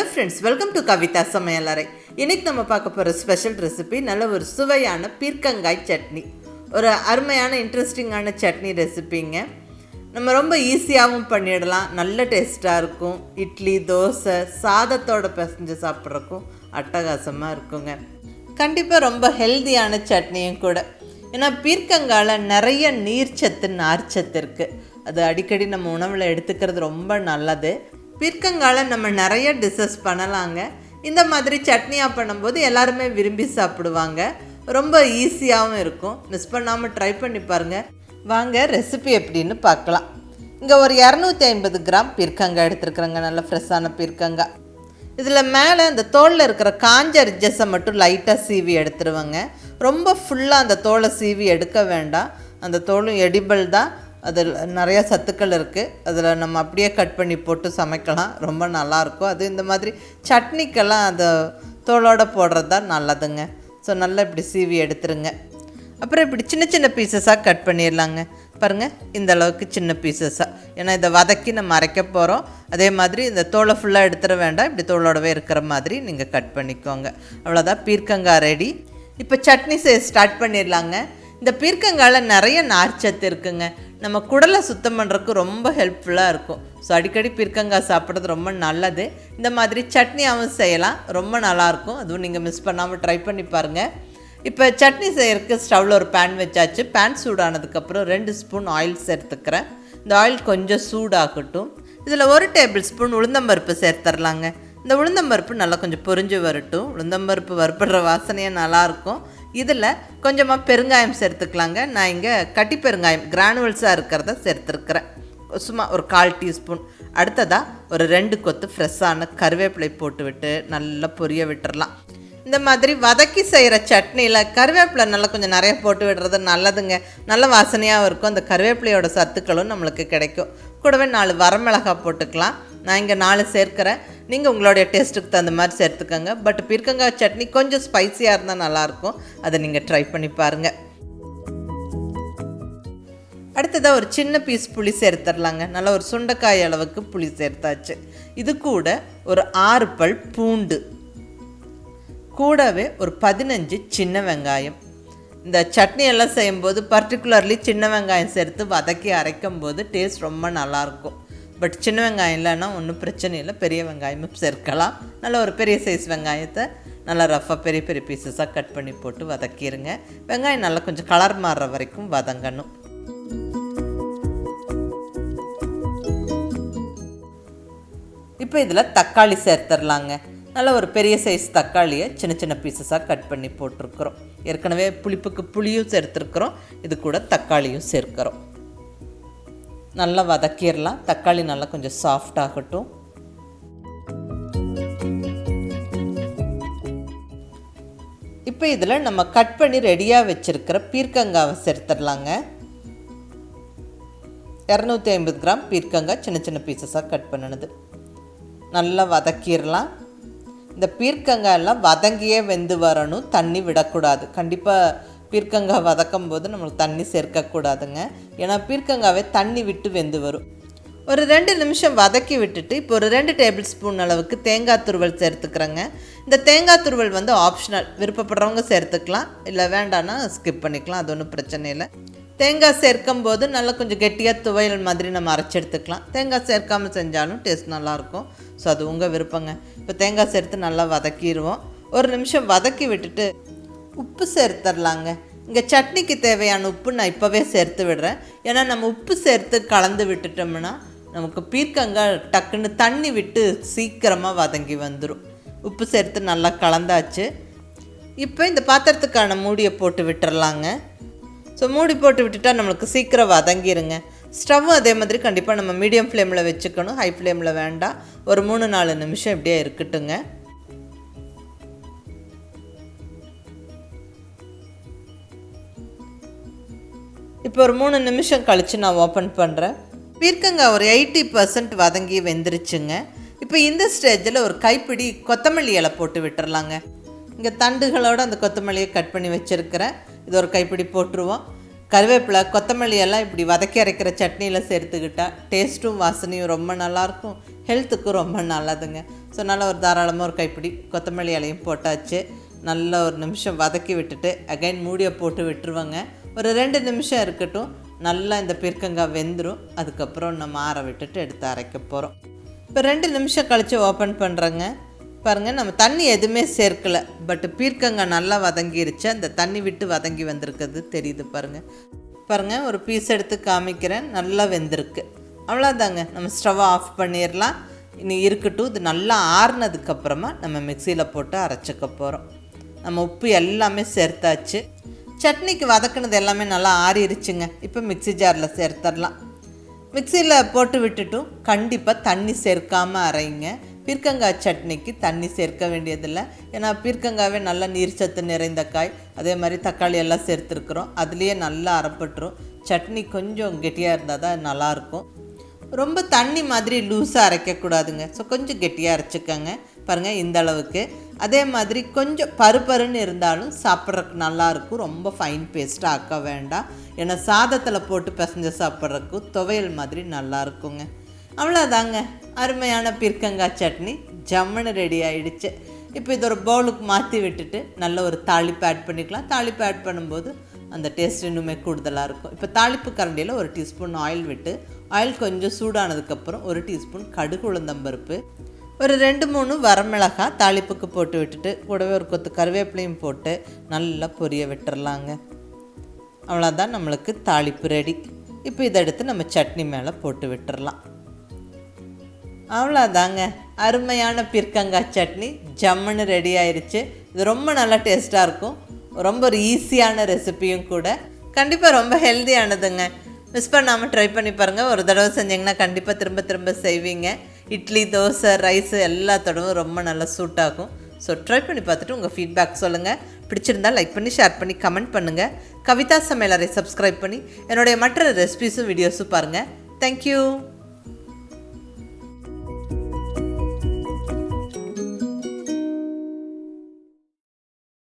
Hello friends, welcome to Kavitha சமையலறை. இன்றைக்கி நம்ம பார்க்க போகிற ஸ்பெஷல் ரெசிபி நல்ல ஒரு சுவையான பீர்க்கங்காய் சட்னி. ஒரு அருமையான இன்ட்ரெஸ்டிங்கான சட்னி ரெசிபிங்க. நம்ம ரொம்ப ஈஸியாகவும் பண்ணிடலாம், நல்ல டேஸ்ட்டாக இருக்கும். இட்லி, தோசை, சாதத்தோடு பிசைஞ்சு சாப்பிட்றக்கும் அட்டகாசமாக இருக்குங்க. கண்டிப்பாக ரொம்ப ஹெல்தியான சட்னியும் கூட. ஏன்னா பீர்க்கங்காயில் நிறைய நீர்ச்சத்து, நார்ச்சத்து இருக்குது. அது அடிக்கடி நம்ம உணவில் எடுத்துக்கிறது ரொம்ப நல்லது. பீர்க்கங்காயில் நம்ம நிறைய டிஷ்ஷஸ் பண்ணலாங்க. இந்த மாதிரி சட்னியாக பண்ணும்போது எல்லாருமே விரும்பி சாப்பிடுவாங்க. ரொம்ப ஈஸியாகவும் இருக்கும். மிஸ் பண்ணாமல் ட்ரை பண்ணி பாருங்கள். வாங்க ரெசிபி எப்படின்னு பார்க்கலாம். இங்கே ஒரு 250 கிராம் பீர்க்கங்காய் எடுத்துருக்குறேங்க. நல்ல ஃப்ரெஷ்ஷான பீர்க்கங்காய். இதில் மேலே அந்த தோலில் இருக்கிற காஞ்ச ரிஜஸை மட்டும் லைட்டாக சீவி எடுத்துருவாங்க. ரொம்ப ஃபுல்லாக அந்த தோலை சீவி எடுக்க வேண்டாம். அந்த தோலும் எடிபிள் தான். அதில் நிறையா சத்துக்கள் இருக்குது. அதில் நம்ம அப்படியே கட் பண்ணி போட்டு சமைக்கலாம், ரொம்ப நல்லாயிருக்கும். அது இந்த மாதிரி சட்னிக்கெல்லாம் அந்த தோலோடு போடுறது தான் நல்லதுங்க. ஸோ நல்லா இப்படி சீவி எடுத்துருங்க. அப்புறம் இப்படி சின்ன சின்ன பீசஸாக கட் பண்ணிடலாங்க. பாருங்கள், இந்த அளவுக்கு சின்ன பீசஸாக. ஏன்னா இதை வதக்கி நம்ம அரைக்க போகிறோம். அதே மாதிரி இந்த தோலை ஃபுல்லாக எடுத்துட வேண்டாம், இப்படி தோலோடவே இருக்கிற மாதிரி நீங்கள் கட் பண்ணிக்கோங்க. அவ்வளோதான், பீர்க்கங்காய் ரெடி. இப்போ சட்னி செய்ய ஸ்டார்ட் பண்ணிடலாங்க. இந்த பீர்க்கங்காயில் நிறைய நார்ச்சத்து இருக்குங்க. நம்ம குடலை சுத்தம் பண்ணுறதுக்கு ரொம்ப ஹெல்ப்ஃபுல்லாக இருக்கும். ஸோ அடிக்கடி பீர்க்கங்காய் சாப்பிட்றது ரொம்ப நல்லது. இந்த மாதிரி சட்னியாகவும் செய்யலாம், ரொம்ப நல்லாயிருக்கும். அதுவும் நீங்கள் மிஸ் பண்ணாமல் ட்ரை பண்ணி பாருங்கள். இப்போ சட்னி செய்யறதுக்கு ஸ்டவ்வில் ஒரு பேன் வச்சாச்சு. பேன் சூடானதுக்கப்புறம் 2 ஸ்பூன் ஆயில் சேர்த்துக்கிறேன். இந்த ஆயில் கொஞ்சம் சூடாகட்டும். இதில் 1 டேபிள் ஸ்பூன் உளுந்தம்பருப்பு சேர்த்துடலாங்க. இந்த உளுந்தம்பருப்பு நல்லா கொஞ்சம் பொரிஞ்சு வரட்டும். உளுந்தம்பருப்பு வறுப்படுற வாசனையாக நல்லாயிருக்கும். இதில் கொஞ்சமாக பெருங்காயம் சேர்த்துக்கலாங்க. நான் இங்கே கட்டி பெருங்காயம் கிரானுவல்ஸாக இருக்கிறத சேர்த்துருக்குறேன், சும்மா ஒரு 1/4 டீஸ்பூன். அடுத்ததாக ஒரு 2 கொத்து ஃப்ரெஷ்ஷான கருவேப்பிலை போட்டு விட்டு நல்லா பொரிய விட்டுடலாம். இந்த மாதிரி வதக்கி செய்கிற சட்னியில் கருவேப்பிலை நல்லா கொஞ்சம் நிறைய போட்டு விடுறது நல்லதுங்க. நல்ல வாசனையாகவும் இருக்கும். அந்த கருவேப்பிலையோட சத்துக்களும் நம்மளுக்கு கிடைக்கும். கூடவே 4 வரமிளகாய் போட்டுக்கலாம். நான் இங்கே 4 சேர்க்குறேன். நீங்கள் உங்களுடைய டேஸ்ட்டுக்கு தகுந்த மாதிரி சேர்த்துக்கோங்க. பட் பீர்க்கங்காய் சட்னி கொஞ்சம் ஸ்பைஸியாக இருந்தால் நல்லாயிருக்கும். அதை நீங்கள் ட்ரை பண்ணி பாருங்கள். அடுத்ததாக ஒரு சின்ன பீஸ் புளி சேர்த்துடலாங்க. நல்லா ஒரு சுண்டைக்காய் அளவுக்கு புளி சேர்த்தாச்சு. இது கூட ஒரு 6 பல் பூண்டு, கூடவே ஒரு 15 சின்ன வெங்காயம். இந்த சட்னி எல்லாம் செய்யும்போது பர்டிகுலர்லி சின்ன வெங்காயம் சேர்த்து வதக்கி அரைக்கும் போது டேஸ்ட் ரொம்ப நல்லாயிருக்கும். பட் சின்ன வெங்காயம் இல்லைன்னா ஒன்றும் பிரச்சனை இல்லை, பெரிய வெங்காயமும் சேர்க்கலாம். நல்ல ஒரு பெரிய சைஸ் வெங்காயத்தை நல்லா ரஃபாக பெரிய பெரிய பீசஸாக கட் பண்ணி போட்டு வதக்கிடுங்க. வெங்காயம் நல்லா கொஞ்சம் கலர் மாறுற வரைக்கும் வதங்கணும். இப்போ இதில் தக்காளி சேர்த்துடலாங்க. நல்ல ஒரு பெரிய சைஸ் தக்காளியை சின்ன சின்ன பீசஸாக கட் பண்ணி போட்டிருக்கிறோம். ஏற்கனவே புளிப்புக்கு புளியும் சேர்த்துருக்குறோம், இது கூட தக்காளியும் சேர்க்கிறோம். நல்லா வதக்கிடலாம். தக்காளி நல்லா கொஞ்சம் சாஃப்ட் ஆகட்டும். இப்போ இதில் நம்ம கட் பண்ணி ரெடியாக வச்சுருக்கிற பீர்க்கங்காவை சேர்த்துடலாங்க. 250 கிராம் பீர்க்கங்காய் சின்ன சின்ன பீசஸாக கட் பண்ணினது. நல்லா வதக்கிடலாம். இந்த பீர்க்கங்காயெல்லாம் வதங்கியே வெந்து வரணும், தண்ணி விடக்கூடாது. கண்டிப்பாக பீர்க்கங்காய் வதக்கும் போது நம்மளுக்கு தண்ணி சேர்க்கக்கூடாதுங்க. ஏன்னா பீர்க்கங்காவே தண்ணி விட்டு வெந்து வரும். ஒரு 2 நிமிஷம் வதக்கி விட்டுட்டு இப்போ ஒரு 2 டேபிள் ஸ்பூன் அளவுக்கு தேங்காய் துருவல் சேர்த்துக்கிறேங்க. இந்த தேங்காய் துருவல் வந்து ஆப்ஷனல், விருப்பப்படுறவங்க சேர்த்துக்கலாம், இல்லை வேண்டான்னா ஸ்கிப் பண்ணிக்கலாம், அது ஒன்றும் பிரச்சனை இல்லை. தேங்காய் சேர்க்கும் போது நல்லா கொஞ்சம் கெட்டியாக துவையல் மாதிரி நம்ம அரைச்சி எடுத்துக்கலாம். தேங்காய் சேர்க்காமல் செஞ்சாலும் டேஸ்ட் நல்லாயிருக்கும். ஸோ அது உங்கள் விருப்பங்க. இப்போ தேங்காய் சேர்த்து நல்லா வதக்கிடுவோம். ஒரு நிமிஷம் வதக்கி விட்டுட்டு உப்பு சேர்த்துடலாங்க. இங்கே சட்னிக்கு தேவையான உப்பு நான் இப்போவே சேர்த்து விடுறேன். ஏன்னா நம்ம உப்பு சேர்த்து கலந்து விட்டுட்டோம்னா நமக்கு பீர்க்கங்காய் டக்குன்னு தண்ணி விட்டு சீக்கிரமாக வதங்கி வந்துடும். உப்பு சேர்த்து நல்லா கலந்தாச்சு. இப்போ இந்த பாத்திரத்துக்கான மூடியை போட்டு விட்டுறலாங்க. ஸோ மூடி போட்டு விட்டுட்டா நம்மளுக்கு சீக்கிரம் வதங்கிடுங்க. ஸ்டவ்வும் அதே மாதிரி கண்டிப்பாக நம்ம மீடியம் ஃப்ளேமில் வச்சுக்கணும், ஹை ஃப்ளேமில் வேண்டாம். ஒரு 3-4 நிமிஷம் இப்படியே இருக்கட்டுங்க. இப்போ ஒரு 3 நிமிஷம் கழித்து நான் ஓப்பன் பண்ணுறேன். பீர்க்கங்காய் ஒரு 80% வதங்கி வெந்துருச்சுங்க. இப்போ இந்த ஸ்டேஜில் ஒரு கைப்பிடி கொத்தமல்லி இலை போட்டு விட்டுறலாங்க. இங்கே தண்டுகளோடு அந்த கொத்தமல்லியை கட் பண்ணி வச்சுருக்கிறேன். இது ஒரு கைப்பிடி போட்டுருவோம். கருவேப்பிலை கொத்தமல்லி எல்லாம் இப்படி வதக்கி அரைக்கிற சட்னியில் சேர்த்துக்கிட்டா டேஸ்ட்டும் வாசனையும் ரொம்ப நல்லாயிருக்கும், ஹெல்த்துக்கும் ரொம்ப நல்லதுங்க. ஸோ நல்லா ஒரு தாராளமாக ஒரு கைப்பிடி கொத்தமல்லி இலையும் போட்டாச்சு. நல்ல ஒரு நிமிஷம் வதக்கி விட்டுட்டு அகைன் மூடியை போட்டு விட்டுருவாங்க. ஒரு 2 நிமிஷம் இருக்கட்டும். நல்லா இந்த பீர்க்கங்காய் வெந்துடும். அதுக்கப்புறம் நம்ம ஆற விட்டுட்டு எடுத்து அரைக்க போகிறோம். இப்போ 2 நிமிஷம் கழித்து ஓப்பன் பண்ணுறேங்க. பாருங்கள், நம்ம தண்ணி எதுவுமே சேர்க்கலை, பட் பீர்க்கங்காய் நல்லா வதங்கிருச்சு. அந்த தண்ணி விட்டு வதங்கி வந்திருக்கிறது தெரியுது பாருங்கள். ஒரு பீஸ் எடுத்து காமிக்கிறேன். நல்லா வெந்திருக்கு. அவ்வளோதாங்க, நம்ம ஸ்டவ்வை ஆஃப் பண்ணிடலாம். இனி இருக்கட்டும். இது நல்லா ஆறுனதுக்கப்புறமா நம்ம மிக்சியில் போட்டு அரைச்சிக்க போகிறோம். நம்ம உப்பு எல்லாமே சேர்த்தாச்சு. சட்னிக்கு வதக்குனது எல்லாமே நல்லா ஆறிடுச்சுங்க. இப்போ மிக்சி ஜாரில் சேர்த்துடலாம். மிக்சியில் போட்டு விட்டுட்டும் கண்டிப்பாக தண்ணி சேர்க்காமல் அரைங்க. பீர்க்கங்காய் சட்னிக்கு தண்ணி சேர்க்க வேண்டியதில்லை. ஏன்னா பீர்க்கங்காவே நல்லா நீர் சத்து நிறைந்த காய். அதே மாதிரி தக்காளி எல்லாம் சேர்த்துருக்குறோம். அதுலேயே நல்லா அரைப்பட்டுரும். சட்னி கொஞ்சம் கெட்டியாக இருந்தால் தான் நல்லாயிருக்கும். ரொம்ப தண்ணி மாதிரி லூஸாக அரைக்கக்கூடாதுங்க. ஸோ கொஞ்சம் கெட்டியாக அரைச்சிக்கோங்க. பாருங்கள், இந்த அளவுக்கு. அதே மாதிரி கொஞ்சம் பருப்பருன்னு இருந்தாலும் சாப்பிட்றதுக்கு நல்லாயிருக்கும். ரொம்ப ஃபைன் பேஸ்ட்டாக ஆக்க வேண்டாம். ஏன்னா சாதத்தில் போட்டு பிசைஞ்சு சாப்பிட்றதுக்கு துவையல் மாதிரி நல்லாயிருக்குங்க. அவ்வளோதாங்க, அருமையான பீர்க்கங்காய் சட்னி ஜம்முன்னு ரெடி ஆகிடுச்சு. இப்போ இது ஒரு பவுலுக்கு மாற்றி விட்டுட்டு நல்ல ஒரு தாளிப்பு ஆட் பண்ணிக்கலாம். தாளிப்பு ஆட் பண்ணும்போது அந்த டேஸ்ட் இன்னுமே கூடுதலாக இருக்கும். இப்போ தாளிப்பு கரண்டியில் 1 டீஸ்பூன் ஆயில் விட்டு, ஆயில் கொஞ்சம் சூடானதுக்கப்புறம் 1 டீஸ்பூன் கடுகு உளுந்தம்பருப்பு, ஒரு 2-3 வரமிளகாய் தாளிப்புக்கு போட்டு விட்டுட்டு கூடவே ஒரு கொத்து கருவேப்பிலையும் போட்டு நல்லா பொரிய விட்டுறலாங்க. அவ்வளோதான், நம்மளுக்கு தாளிப்பு ரெடி. இப்போ இதை எடுத்து நம்ம சட்னி மேலே போட்டு விட்டுறலாம். அவ்வளோதாங்க, அருமையான பீர்க்கங்காய் சட்னி ஜம்முன்னு ரெடி ஆயிடுச்சு. இது ரொம்ப நல்லா டேஸ்ட்டாக இருக்கும். ரொம்ப ஒரு ஈஸியான ரெசிபியும் கூட. கண்டிப்பாக ரொம்ப ஹெல்த்தியானதுங்க. மிஸ் பண்ணாமல் ட்ரை பண்ணி பாருங்கள். ஒரு தடவை செஞ்சிங்கன்னா கண்டிப்பாக திரும்ப திரும்ப செய்வீங்க. இட்லி, தோசை, ரைஸு எல்லாத்தோடவும் ரொம்ப நல்லா சூட் ஆகும். ஸோ ட்ரை பண்ணி பார்த்துட்டு உங்கள் ஃபீட்பேக் சொல்லுங்கள். பிடிச்சிருந்தால் லைக் பண்ணி, ஷேர் பண்ணி, கமெண்ட் பண்ணுங்கள். கவிதா சமையலறை சப்ஸ்கிரைப் பண்ணி என்னுடைய மற்ற ரெசிபிஸும் வீடியோஸும் பாருங்கள். தேங்க்யூ.